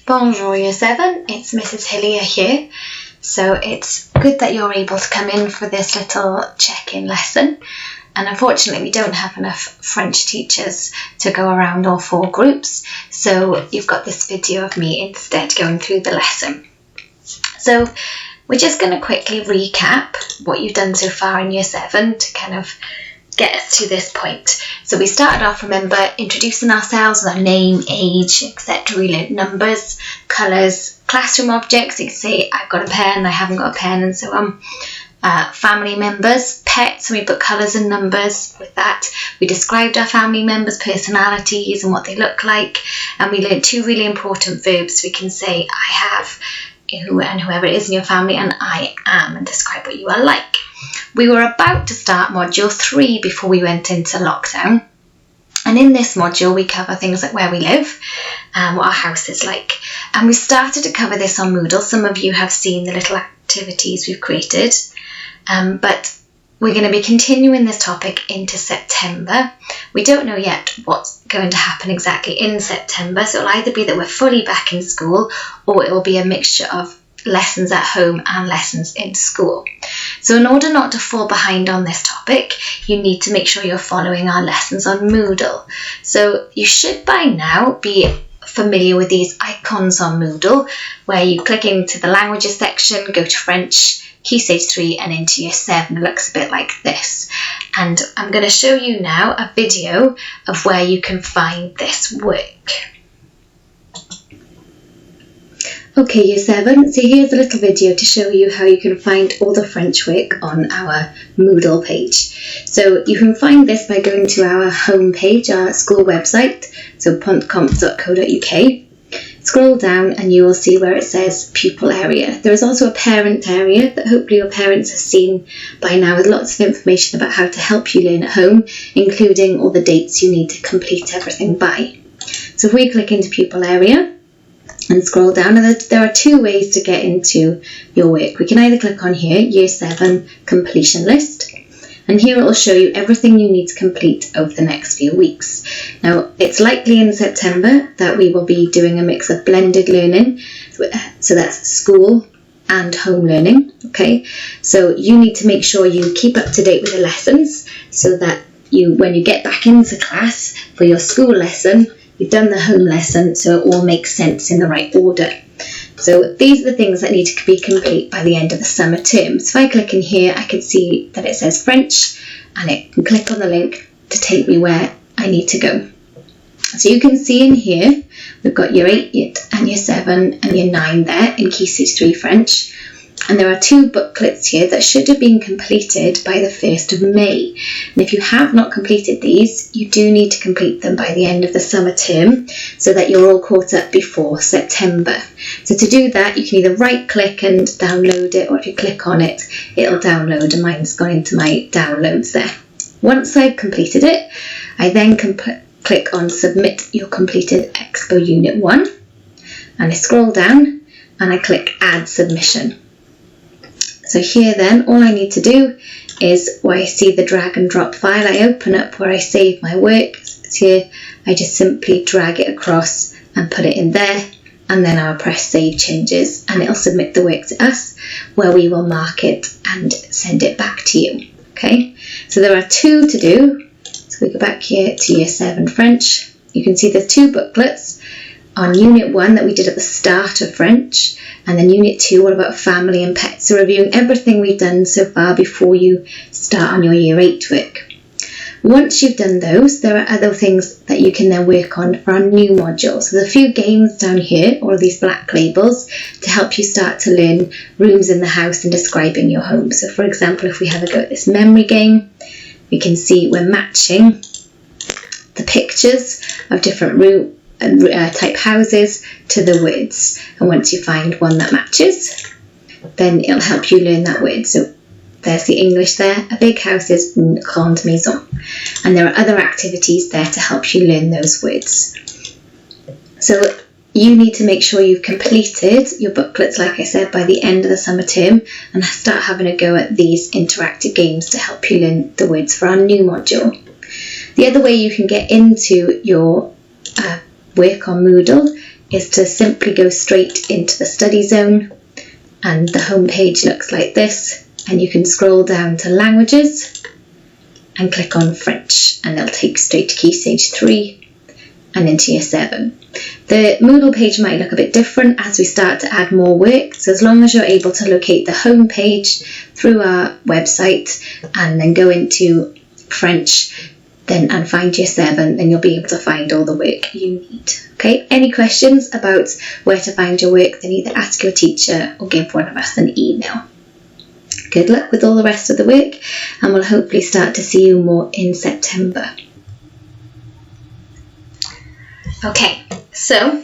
Bonjour Year 7, it's Mrs. Hillier here. So it's good that you're able to come in for this little check-in lesson. And unfortunately we don't have enough French teachers to go around all 4 groups. So you've got this video of me instead going through the lesson. So we're just going to quickly recap what you've done so far in Year 7 to kind of get us to this point. So we started off, remember, introducing ourselves with our name, age, etc. We learned numbers, colours, classroom objects. You can say I've got a pen, I haven't got a pen, and so on. Family members, pets, and we put colours and numbers with that. We described our family members' personalities and what they look like, and we learned 2 really important verbs. We can say I have, and whoever it is in your family, and I am, and describe what you are like. We were about to start module 3 before we went into lockdown, and in this module we cover things like where we live, what our house is like, and we started to cover this on Moodle. Some of you have seen the little activities we've created, but we're going to be continuing this topic into September. We don't know yet what's going to happen exactly in September, so it'll either be that we're fully back in school or it will be a mixture of lessons at home and lessons in school. So in order not to fall behind on this topic, you need to make sure you're following our lessons on Moodle. So you should by now be familiar with these icons on Moodle, where you click into the languages section, go to French, Key Stage 3 and into Year 7. It looks a bit like this. And I'm going to show you now a video of where you can find this work. Okay, Year 7, so here's a little video to show you how you can find all the French work on our Moodle page. So you can find this by going to our home page, our school website, so pontcomp.co.uk. Scroll down and you will see where it says pupil area. There is also a parent area that hopefully your parents have seen by now, with lots of information about how to help you learn at home, including all the dates you need to complete everything by. So if we click into pupil area and scroll down, and there are 2 ways to get into your work. We can either click on here, Year 7 completion list, and here it will show you everything you need to complete over the next few weeks. Now, it's likely in September that we will be doing a mix of blended learning, so that's school and home learning, okay? So you need to make sure you keep up to date with the lessons so that when you get back into class for your school lesson, you've done the home lesson, so it all makes sense in the right order. So these are the things that need to be complete by the end of the summer term. So if I click in here, I can see that it says French, and I can click on the link to take me where I need to go. So you can see in here, we've got Year 8 and Year 7 and Year 9 there in Key Stage 3 French. And there are 2 booklets here that should have been completed by the 1st of May. And if you have not completed these, you do need to complete them by the end of the summer term so that you're all caught up before September. So to do that, you can either right click and download it, or if you click on it, it'll download, and mine's gone into my downloads there. Once I've completed it, I then click on Submit Your Completed Expo Unit 1, and I scroll down and I click Add Submission. So here then, all I need to do is, where I see the drag and drop file, I open up where I save my work. So it's here, I just simply drag it across and put it in there, and then I'll press Save Changes, and it'll submit the work to us, where we will mark it and send it back to you. Okay, so there are 2 to do. So we go back here to Year 7 French. You can see there's 2 booklets on Unit 1 that we did at the start of French, and then Unit 2 all about family and pets, so reviewing everything we've done so far before you start on your Year 8 work. Once you've done those, there are other things that you can then work on for our new module. So there's a few games down here, all of these black labels, to help you start to learn rooms in the house and describing your home. So for example, if we have a go at this memory game, we can see we're matching the pictures of different room type houses to the words, and once you find one that matches, then it'll help you learn that word. So there's the English there, a big house is une grande maison, and there are other activities there to help you learn those words. So you need to make sure you've completed your booklets, like I said, by the end of the summer term, and start having a go at these interactive games to help you learn the words for our new module. The other way you can get into your work on Moodle is to simply go straight into the study zone, and the home page looks like this, and you can scroll down to languages and click on French, and it'll take you straight to Key Stage 3 and into Year 7. The Moodle page might look a bit different as we start to add more work, so as long as you're able to locate the home page through our website and then go into French and find Year 7, then you'll be able to find all the work you need. Okay, any questions about where to find your work, then either ask your teacher or give one of us an email. Good luck with all the rest of the work, and we'll hopefully start to see you more in September. Okay, so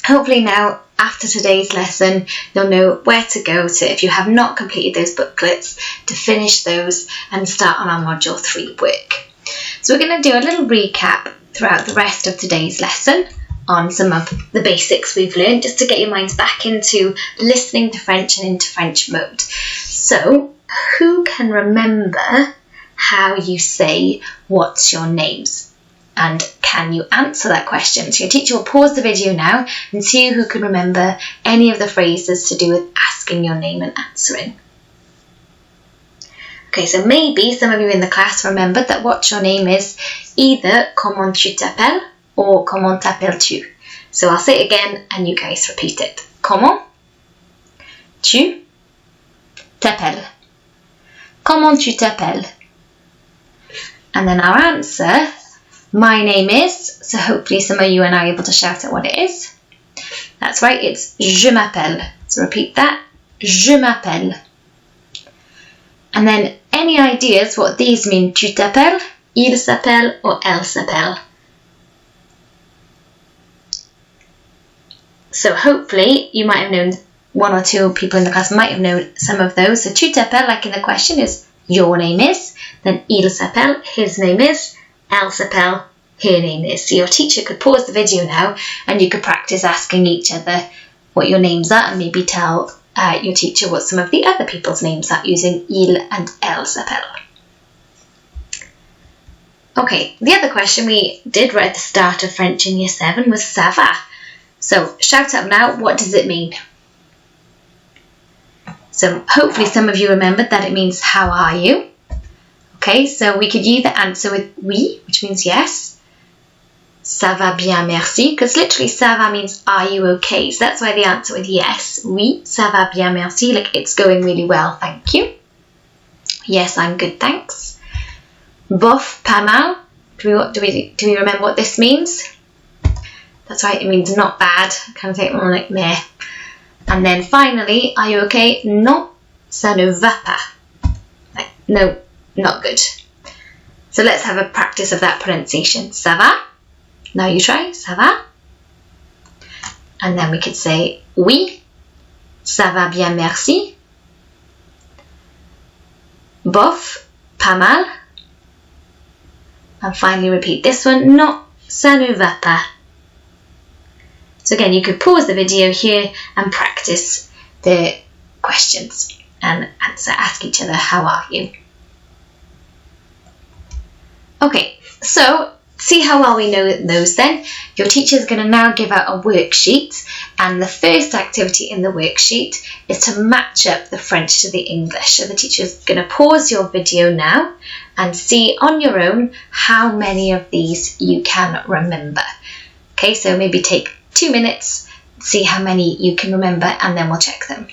hopefully now after today's lesson you'll know where to go to, if you have not completed those booklets, to finish those and start on our Module 3 work. So we're going to do a little recap throughout the rest of today's lesson on some of the basics we've learned, just to get your minds back into listening to French and into French mode. So, who can remember how you say, what's your names? And can you answer that question? So your teacher will pause the video now and see who can remember any of the phrases to do with asking your name and answering. Okay, so maybe some of you in the class remembered that what's your name is either comment tu t'appelles or comment t'appelles-tu. So I'll say it again and you guys repeat it. Comment tu t'appelles? Comment tu t'appelles? And then our answer, my name is, so hopefully some of you are now able to shout out what it is. That's right, it's je m'appelle. So repeat that, je m'appelle. And then any ideas what these mean? Tu t'appelles, il s'appelle, or elle s'appelle? So hopefully you might have known, one or two people in the class might have known some of those. So tu t'appelles, like in the question, is your name is. Then il s'appelle, his name is. Elle s'appelle, her name is. So your teacher could pause the video now and you could practice asking each other what your names are, and maybe tell your teacher what some of the other people's names are using il and elle s'appelle. Okay, the other question we did right at the start of French in Year 7 was ça va. So shout out now, what does it mean? So hopefully some of you remembered that it means how are you? Okay, so we could either answer with oui, which means yes. Ça va bien, merci, because literally ça va means are you okay? So that's why the answer with yes, oui, ça va bien, merci, like it's going really well, thank you. Yes, I'm good, thanks. Bof, pas mal. Do we remember what this means? That's right, it means not bad, kind of thing, more like meh. And then finally, are you okay? Non, ça ne va pas. Like, no, not good. So let's have a practice of that pronunciation. Ça va? Now you try, ça va? And then we could say oui, ça va bien, merci. Bof, pas mal. And finally repeat this one, non, ça ne va pas. So again, you could pause the video here and practice the questions and ask each other, how are you? Okay, so see how well we know those then. Your teacher is going to now give out a worksheet, and the first activity in the worksheet is to match up the French to the English. So the teacher is going to pause your video now and see on your own how many of these you can remember. Okay, so maybe take 2 minutes, see how many you can remember, and then we'll check them.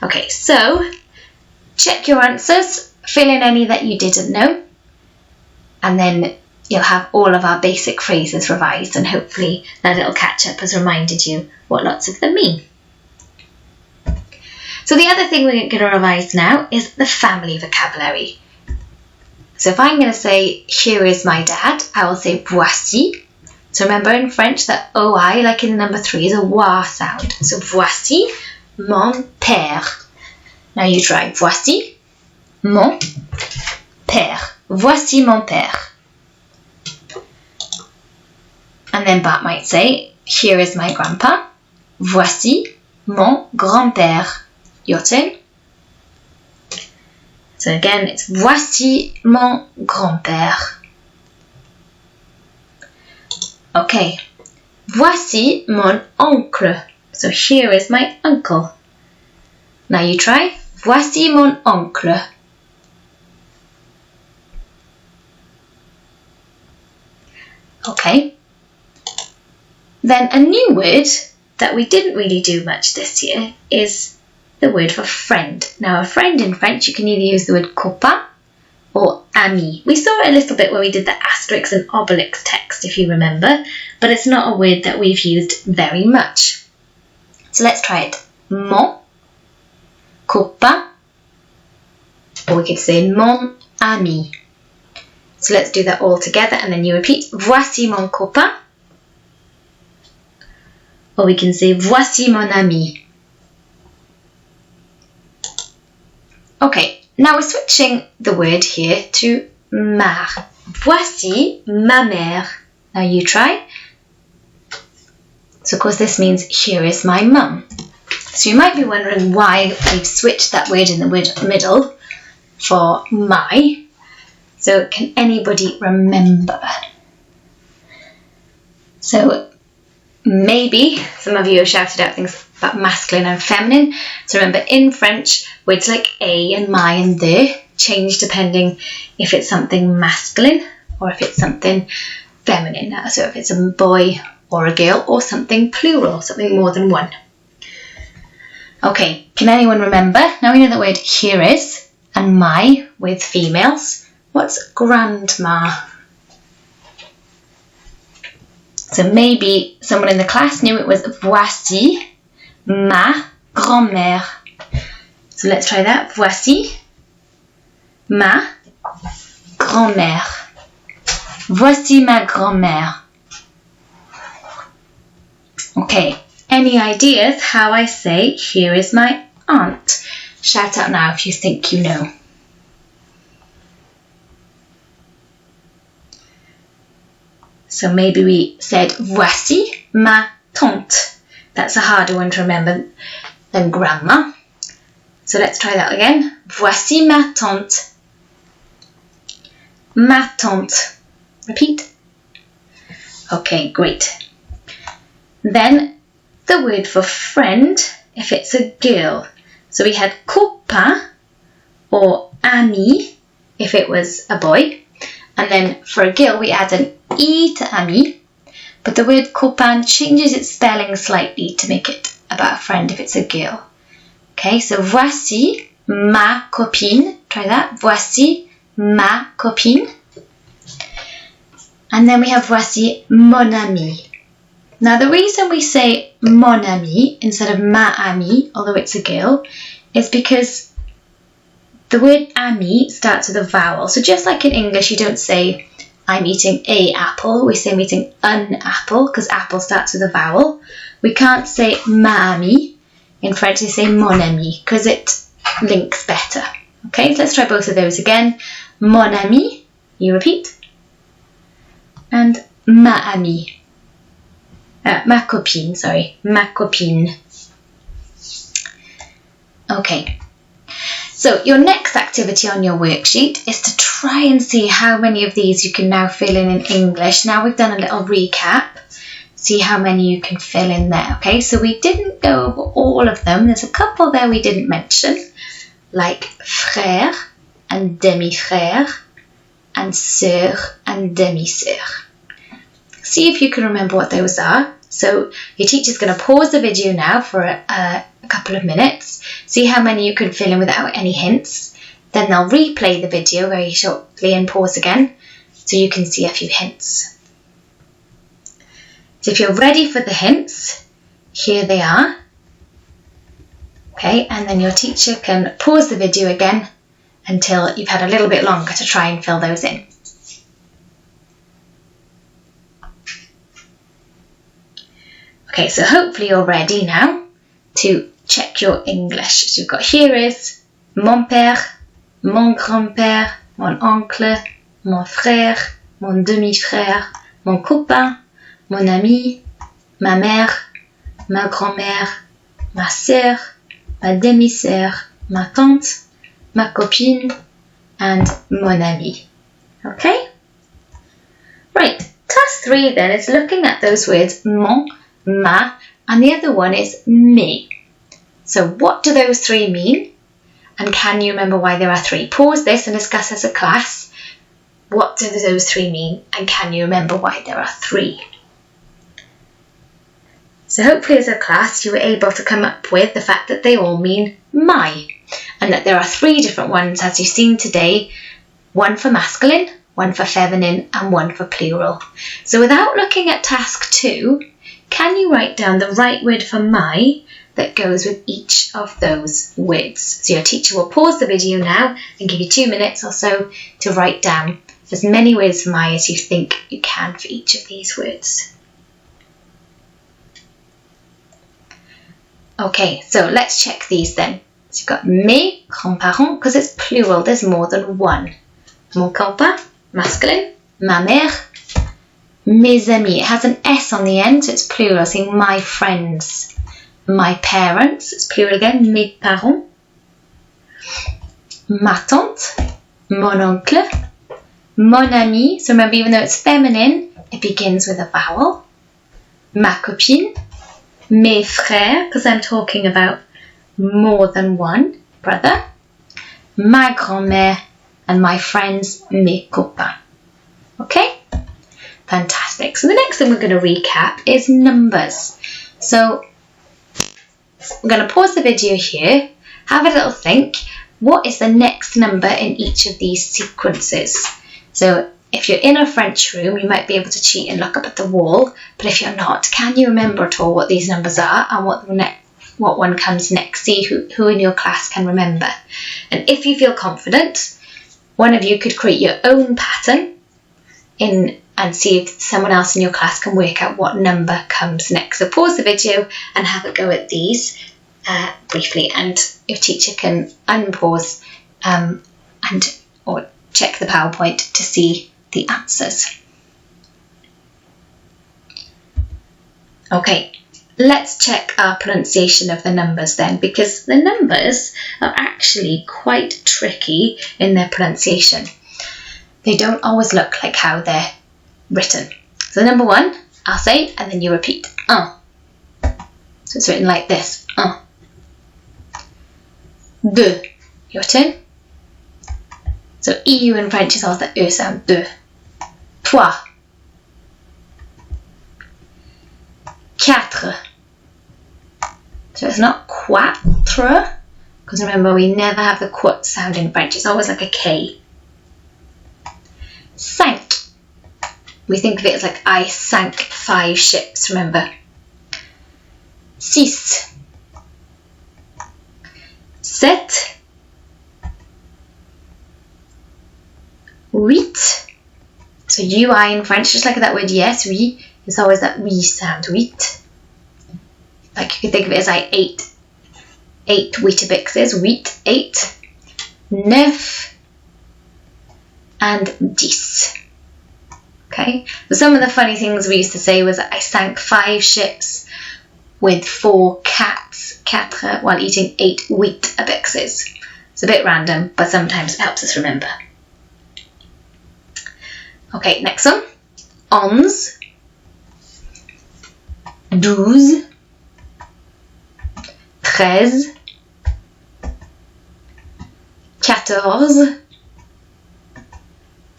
Okay, so check your answers, fill in any that you didn't know, and then you'll have all of our basic phrases revised, and hopefully that little catch up has reminded you what lots of them mean. So the other thing we're going to revise now is the family vocabulary. So if I'm going to say, here is my dad, I will say voici. So remember in French that OI, like in the number 3, is a wa sound. So voici mon père. Now you try. Voici mon père. Voici mon père. And then Bart might say, here is my grandpa. Voici mon grand-père. Your turn. So again, it's voici mon grand-père. Okay. Voici mon oncle. So here is my uncle. Now you try. Voici mon oncle. Okay. Then a new word that we didn't really do much this year is the word for friend. Now a friend in French, you can either use the word copain or ami. We saw it a little bit when we did the asterisk and obelix text, if you remember, but it's not a word that we've used very much. So let's try it. Mon copain, or we could say mon ami. So let's do that all together and then you repeat. Voici mon copain. Or we can say voici mon ami. Okay, now we're switching the word here to mère. Voici ma mère. Now you try. So of course this means here is my mum. So you might be wondering why we've switched that word in the middle for my. So can anybody remember? So maybe some of you have shouted out things about masculine and feminine. So remember, in French, words like a and my and the change depending if it's something masculine or if it's something feminine. So if it's a boy or a girl or something plural, something more than one. Okay, can anyone remember? Now we know the word here is and my with females. What's grandma? So maybe someone in the class knew it was voici ma grand-mère. So let's try that. Voici ma grand-mère. Voici ma grand-mère. Okay, any ideas how I say here is my aunt? Shout out now if you think you know. So maybe we said voici ma tante. That's a harder one to remember than grandma. So let's try that again. Voici ma tante. Ma tante. Repeat. Okay, great. Then the word for friend, if it's a girl. So we had copain or ami if it was a boy. And then for a girl we add an E to ami, but the word copain changes its spelling slightly to make it about a friend if it's a girl. Okay, so voici ma copine. Try that. Voici ma copine. And then we have voici mon ami. Now the reason we say mon ami instead of ma ami, although it's a girl, is because the word ami starts with a vowel. So just like in English, you don't say I'm eating a apple, we say I'm eating an apple because apple starts with a vowel. We can't say ma ami. In French, we say mon ami because it links better. Okay, so let's try both of those again. Mon ami, you repeat. And ma amie. Ma copine, sorry. Ma copine. Okay. So your next activity on your worksheet is to try and see how many of these you can now fill in English. Now we've done a little recap. See how many you can fill in there. Okay, so we didn't go over all of them. There's a couple there we didn't mention, like frère and demi-frère and sœur and demi-sœur. See if you can remember what those are. So your teacher's going to pause the video now for a couple of minutes. See how many you can fill in without any hints. Then they'll replay the video very shortly and pause again so you can see a few hints. So if you're ready for the hints, here they are. Okay, and then your teacher can pause the video again until you've had a little bit longer to try and fill those in. Okay, so hopefully you're ready now to check your English. So you've got here is mon père, mon grand-père, mon oncle, mon frère, mon demi-frère, mon copain, mon ami, ma mère, ma grand-mère, ma sœur, ma demi-sœur, ma tante, ma copine, and mon ami. Okay? Right, task 3 then is looking at those words mon, ma, and the other one is mes. So what do those 3 mean? And can you remember why there are 3? Pause this and discuss as a class. What do those 3 mean? And can you remember why there are 3? So hopefully as a class you were able to come up with the fact that they all mean my, and that there are 3 different ones as you've seen today, one for masculine, one for feminine, and one for plural. So without looking at task 2, can you write down the right word for my that goes with each of those words? So your teacher will pause the video now and give you 2 minutes or so to write down as many words for my as you think you can for each of these words. Okay, so let's check these then. So you've got mes grands-parents, because it's plural, there's more than one. Mon grand-père, masculine. Ma mère. Mes amis, it has an S on the end, so it's plural, saying my friends. My parents, it's plural again, mes parents. Ma tante, mon oncle. Mon ami, so remember even though it's feminine, it begins with a vowel. Ma copine. Mes frères, because I'm talking about more than one brother. Ma grand-mère, and my friends, mes copains. Okay? Fantastic. So the next thing we're going to recap is numbers. So I'm going to pause the video here, have a little think. What is the next number in each of these sequences? So if you're in a French room, you might be able to cheat and look up at the wall, but if you're not, can you remember at all what these numbers are and what one comes next? See who in your class can remember. And if you feel confident, one of you could create your own pattern and see if someone else in your class can work out what number comes next. So pause the video and have a go at these briefly, and your teacher can unpause or check the PowerPoint to see the answers. Okay, let's check our pronunciation of the numbers then, because the numbers are actually quite tricky in their pronunciation. They don't always look like how they're written. So number 1, I'll say, and then you repeat. So it's written like this. Deux. Your turn. So EU in French is also the E sound. Deux. Trois. Quatre. So it's not quatre, because remember we never have the quat sound in French. It's always like a K. Cinq. We think of it as like I sank 5 ships, remember. Six. Sept. Huit. So UI in French, just like that word yes, oui, it's always that oui sound, huit. Like you could think of it as like 8 Weetabixes, huit, 8. Neuf. And 10. Okay, so some of the funny things we used to say was I sank 5 ships with 4 cats, quatre, while eating 8 Weetabixes. It's a bit random, but sometimes it helps us remember. Okay, next one. Onze, douze, treize, quatorze,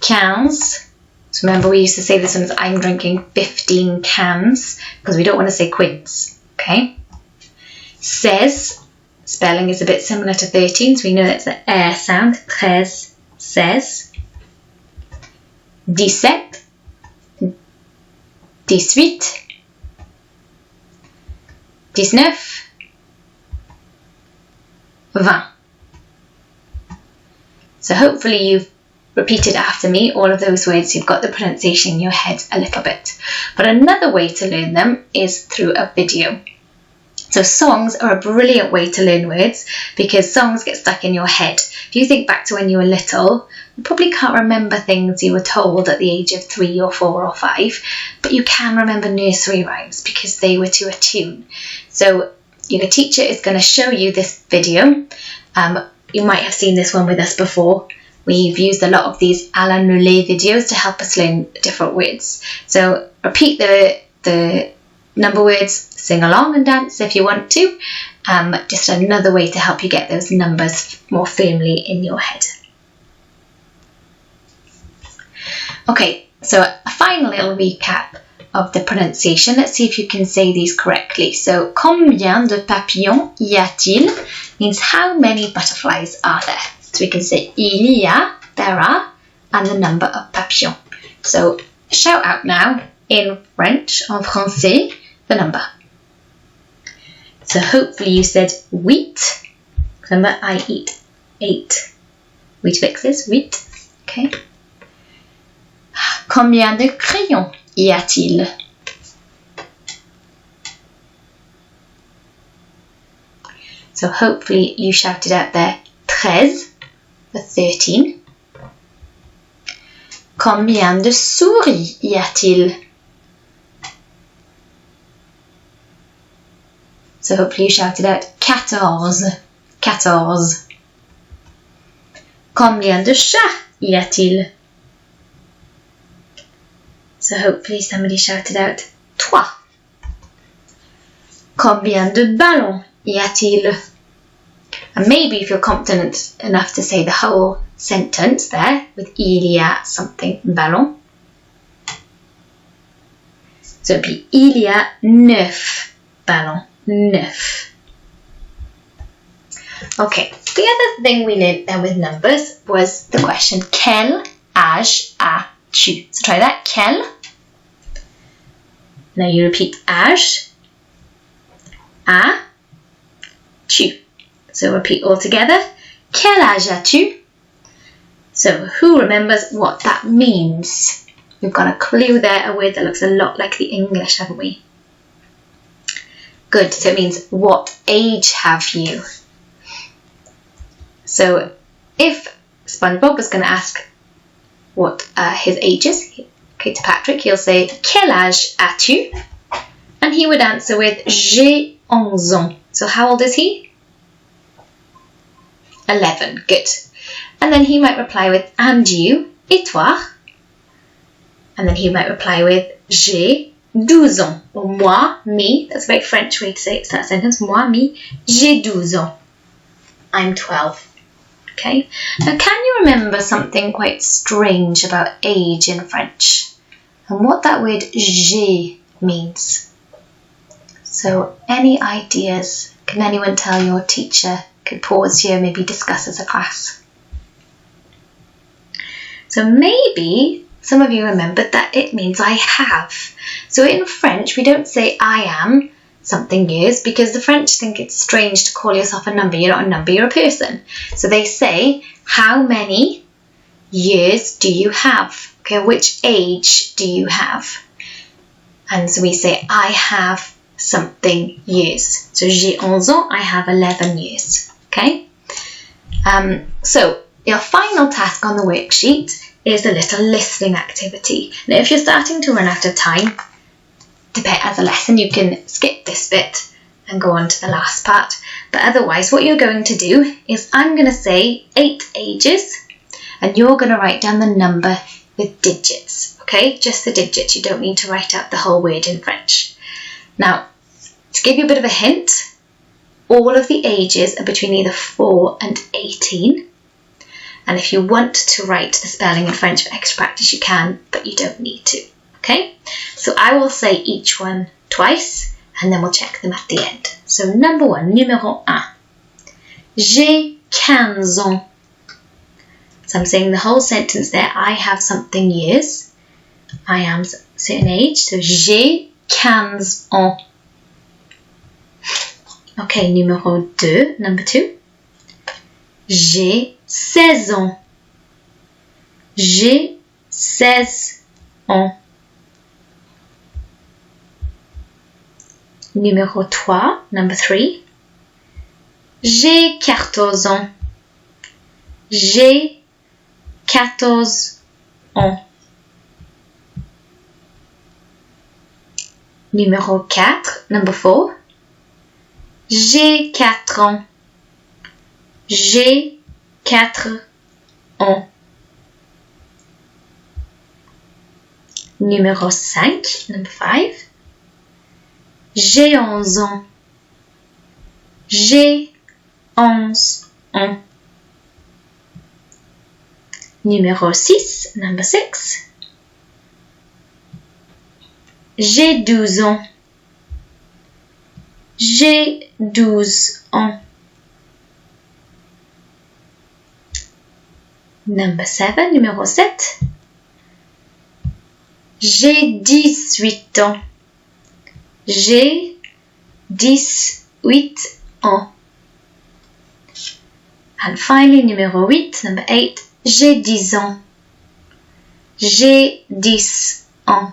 quinze. So remember we used to say this one as I'm drinking 15 cans, because we don't want to say quids, okay? 16, spelling is a bit similar to 13, so we know that's the air sound. 13, 16. 17, 18, 19, 20. So hopefully you've repeated after me all of those words. You've got the pronunciation in your head a little bit. But another way to learn them is through a video. So songs are a brilliant way to learn words, because songs get stuck in your head. If you think back to when you were little, you probably can't remember things you were told at the age of 3 or 4 or 5, but you can remember nursery rhymes because they were to a tune. So your teacher is going to show you this video. You might have seen this one with us before. We've used a lot of these à la Nollet videos to help us learn different words. So repeat the number words, sing along and dance if you want to. Just another way to help you get those numbers more firmly in your head. Okay, so a final little recap of the pronunciation. Let's see if you can say these correctly. So, combien de papillons y a-t-il means how many butterflies are there? So we can say il y a, there are, and the number of papillons. So shout out now in French, en français, the number. So hopefully you said 8. Remember, I eat 8 Weetabixes, 8. Okay. Combien de crayons y a-t-il? So hopefully you shouted out there 13 for 13. Combien de souris y a-t-il? So hopefully you shouted out 14. 14. Combien de chats y a-t-il? So hopefully somebody shouted out 3. Combien de ballons y a-t-il? And maybe if you're confident enough to say the whole sentence there with il y a something ballon. So it'd be il y a 9 ballons. 9. Okay, the other thing we learned then with numbers was the question quel âge as-tu? So try that, quel. Now you repeat âge, as-tu. So repeat all together. Quel âge as-tu? So who remembers what that means? We've got a clue there, a word that looks a lot like the English, haven't we? Good, so it means what age have you? So if SpongeBob was going to ask what his age is, okay, to Patrick, he'll say quel âge as-tu? And he would answer with j'ai 11 ans. So how old is he? 11, good. And then he might reply with and you, et toi? And then he might reply with j'ai 12 ans. Or moi, me, that's a very French way to say that sentence. Moi, me, j'ai 12 ans. I'm 12. Okay. Now, can you remember something quite strange about age in French? And what that word j'ai means? So, any ideas? Can anyone tell your teacher? Could pause here, maybe discuss as a class. So maybe some of you remembered that it means I have. So in French, we don't say I am something years because the French think it's strange to call yourself a number. You're not a number, you're a person. So they say, how many years do you have? Okay, which age do you have? And so we say, I have something years. So j'ai 11 ans, I have 11 years. Okay? So your final task on the worksheet is a little listening activity. Now if you're starting to run out of time, as a lesson you can skip this bit and go on to the last part. But otherwise what you're going to do is I'm going to say 8 ages and you're going to write down the number with digits. Okay? Just the digits. You don't need to write out the whole word in French. Now, to give you a bit of a hint, all of the ages are between either 4 and 18. And if you want to write the spelling in French for extra practice, you can, but you don't need to. Okay? So I will say each one twice, and then we'll check them at the end. So number 1, numéro 1. J'ai 15 ans. So I'm saying the whole sentence there. I have something years. I am certain age. So j'ai 15 ans. Okay, numéro 2, number 2. J'ai 16 ans. J'ai 16 ans. Numéro 3, number 3. J'ai 14 ans. J'ai 14 ans. Numéro 4, number 4. J'ai 4 ans. J'ai 4 ans. Numéro 5, number 5. J'ai 11 ans. J'ai 11 ans. Numéro 6, number 6. J'ai 12 ans. J'ai 12 ans. Number 7, numéro 7. J'ai 18 ans. J'ai 18 ans. And finally, numéro 8, number 8. J'ai 10 ans. J'ai 10 ans.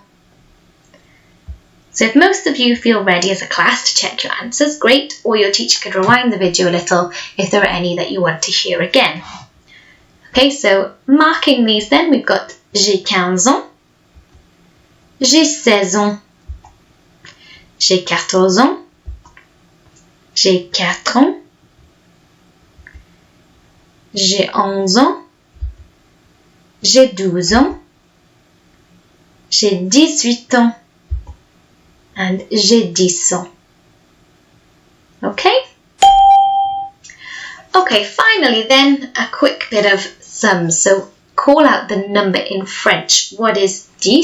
So if most of you feel ready as a class to check your answers, great, or your teacher could rewind the video a little if there are any that you want to hear again. Okay, so marking these then, we've got j'ai 15 ans, j'ai 16 ans, j'ai 14 ans, j'ai 4 ans, j'ai 11 ans, j'ai 12 ans, j'ai 18 ans, and j'ai 10 ans. Okay? Okay, finally then, a quick bit of sums. So call out the number in French. What is 10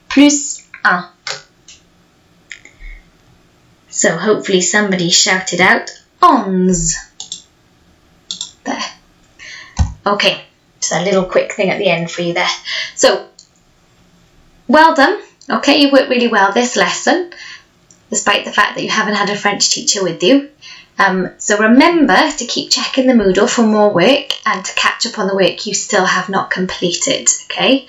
plus 1? So hopefully somebody shouted out 11. There. Okay, just a little quick thing at the end for you there. So, well done. Okay, you worked really well this lesson, despite the fact that you haven't had a French teacher with you. So remember to keep checking the Moodle for more work and to catch up on the work you still have not completed, okay?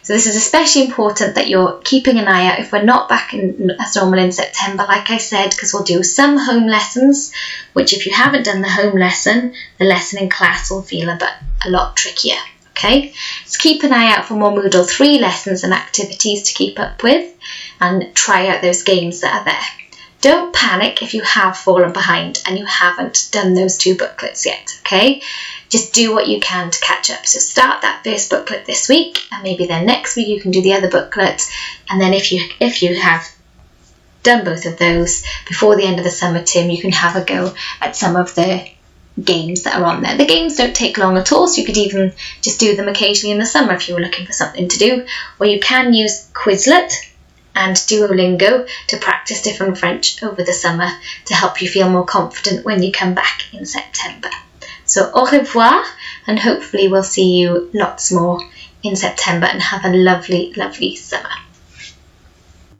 So this is especially important that you're keeping an eye out if we're not back as normal in September, like I said, because we'll do some home lessons, which if you haven't done the home lesson, the lesson in class will feel a lot trickier, okay? So keep an eye out for more Moodle 3 lessons and activities to keep up with and try out those games that are there. Don't panic if you have fallen behind and you haven't done those 2 booklets yet, okay? Just do what you can to catch up. So start that first booklet this week, and maybe then next week you can do the other booklet. And then if you have done both of those before the end of the summer term, you can have a go at some of the games that are on there. The games don't take long at all, so you could even just do them occasionally in the summer if you were looking for something to do. Or you can use Quizlet and Duolingo to practice different French over the summer to help you feel more confident when you come back in September. So au revoir, and hopefully we'll see you lots more in September, and have a lovely, lovely summer.